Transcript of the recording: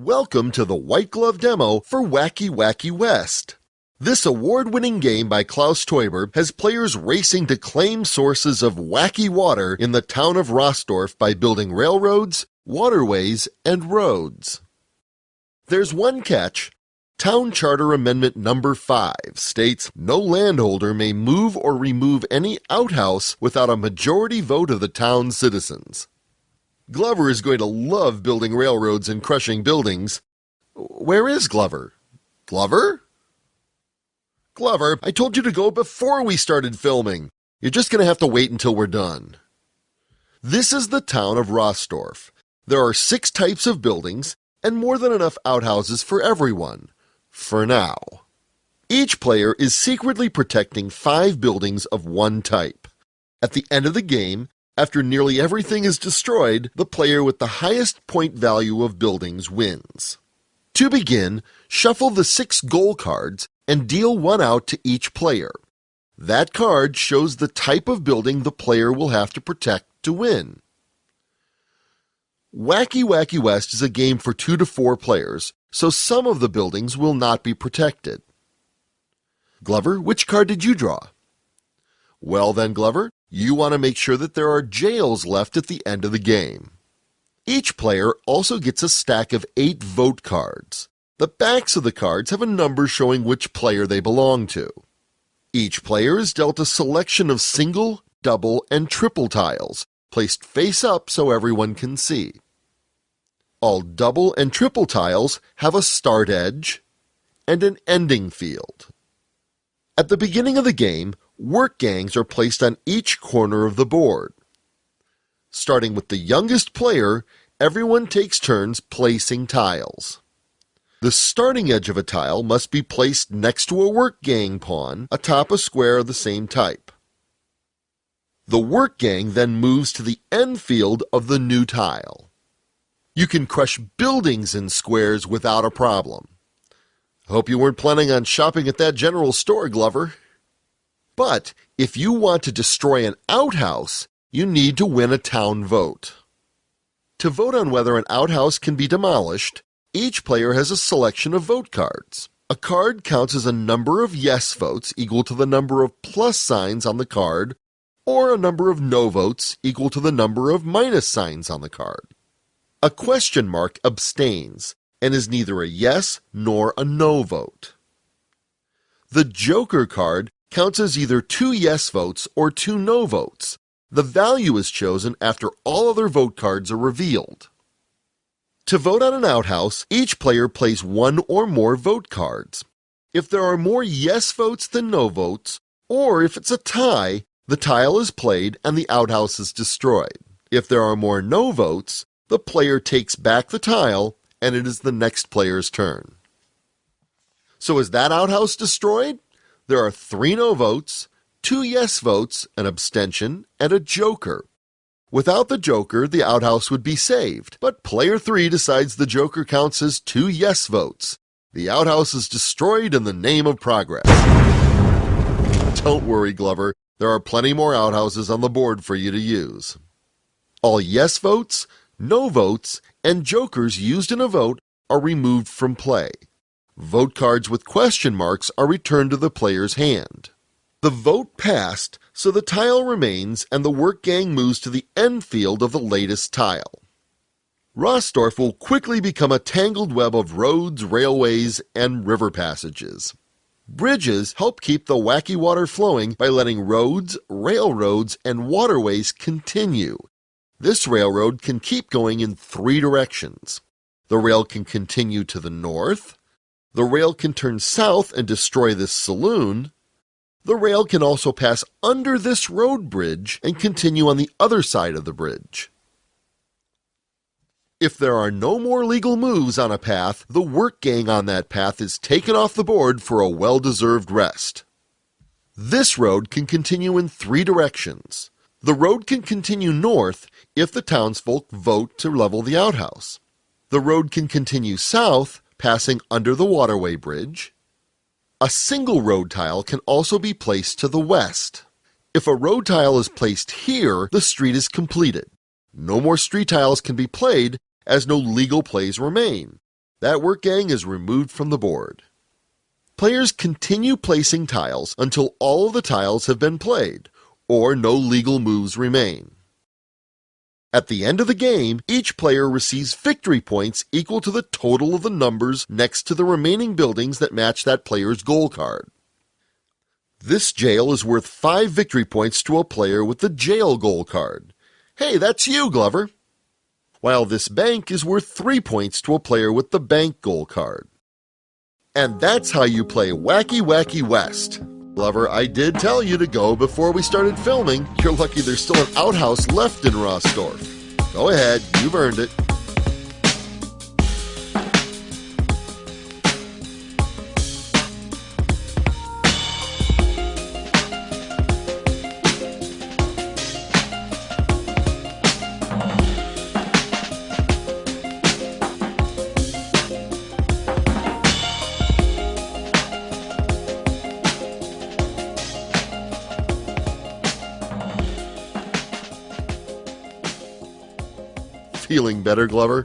Welcome to the White Glove demo for Wacky Wacky West. This award-winning game by Klaus Teuber has players racing to claim sources of wacky water in the town of Rossdorf by building railroads, waterways, and roads. There's one catch. Town Charter Amendment Number 5 states no landholder may move or remove any outhouse without a majority vote of the town's citizens. Glover is going to love building railroads and crushing buildings. Where is Glover? Glover? Glover, I told you to go before we started filming. You're just going to have to wait until we're done. This is the town of Rossdorf. There are 6 types of buildings and more than enough outhouses for everyone. For now. Each player is secretly protecting 5 buildings of one type. At the end of the game, after nearly everything is destroyed, the player with the highest point value of buildings wins. To begin, shuffle the 6 goal cards and deal 1 out to each player. That card shows the type of building the player will have to protect to win. Wacky Wacky West is a game for 2 to 4 players, so some of the buildings will not be protected. Glover, which card did you draw? Well then, Glover, you want to make sure that there are jails left at the end of the game. Each player also gets a stack of 8 vote cards. The backs of the cards have a number showing which player they belong to. Each player is dealt a selection of single, double, and triple tiles, placed face up so everyone can see. All double and triple tiles have a start edge and an ending field. At the beginning of the game, work gangs are placed on each corner of the board. Starting with the youngest player, everyone takes turns placing tiles. The starting edge of a tile must be placed next to a work gang pawn atop a square of the same type. The work gang then moves to the end field of the new tile. You can crush buildings in squares without a problem. Hope you weren't planning on shopping at that general store, Glover. But if you want to destroy an outhouse, you need to win a town vote. To vote on whether an outhouse can be demolished, each player has a selection of vote cards. A card counts as a number of yes votes equal to the number of plus signs on the card, or a number of no votes equal to the number of minus signs on the card. A question mark abstains and is neither a yes nor a no vote. The Joker card counts as either 2 yes votes or 2 no votes. The value is chosen after all other vote cards are revealed. To vote on an outhouse, each player plays 1 or more vote cards. If there are more yes votes than no votes, or if it's a tie, the tile is played and the outhouse is destroyed. If there are more no votes, the player takes back the tile and it is the next player's turn. So is that outhouse destroyed? There are 3 no votes, 2 yes votes, an abstention, and a joker. Without the joker, the outhouse would be saved, but player 3 decides the joker counts as 2 yes votes. The outhouse is destroyed in the name of progress. Don't worry, Glover, there are plenty more outhouses on the board for you to use. All yes votes, no votes, and jokers used in a vote are removed from play. Vote cards with question marks are returned to the player's hand. The vote passed, so the tile remains and the work gang moves to the end field of the latest tile. Rossdorf will quickly become a tangled web of roads, railways, and river passages. Bridges help keep the wacky water flowing by letting roads, railroads, and waterways continue. This railroad can keep going in 3 directions. The rail can continue to the north. The rail can turn south and destroy this saloon. The rail can also pass under this road bridge and continue on the other side of the bridge. If there are no more legal moves on a path, the work gang on that path is taken off the board for a well-deserved rest. This road can continue in 3 directions. The road can continue north if the townsfolk vote to level the outhouse. The road can continue south, passing under the waterway bridge. A single road tile can also be placed to the west. If a road tile is placed here, the street is completed. No more street tiles can be played as no legal plays remain. That work gang is removed from the board. Players continue placing tiles until all of the tiles have been played, or no legal moves remain. At the end of the game, each player receives victory points equal to the total of the numbers next to the remaining buildings that match that player's goal card. This jail is worth 5 victory points to a player with the jail goal card. Hey, that's you, Glover. While this bank is worth 3 points to a player with the bank goal card. And that's how you play Wacky Wacky West. Glover, I did tell you to go before we started filming. You're lucky there's still an outhouse left in Rossdorf. Go ahead, you've earned it. Feeling better, Glover?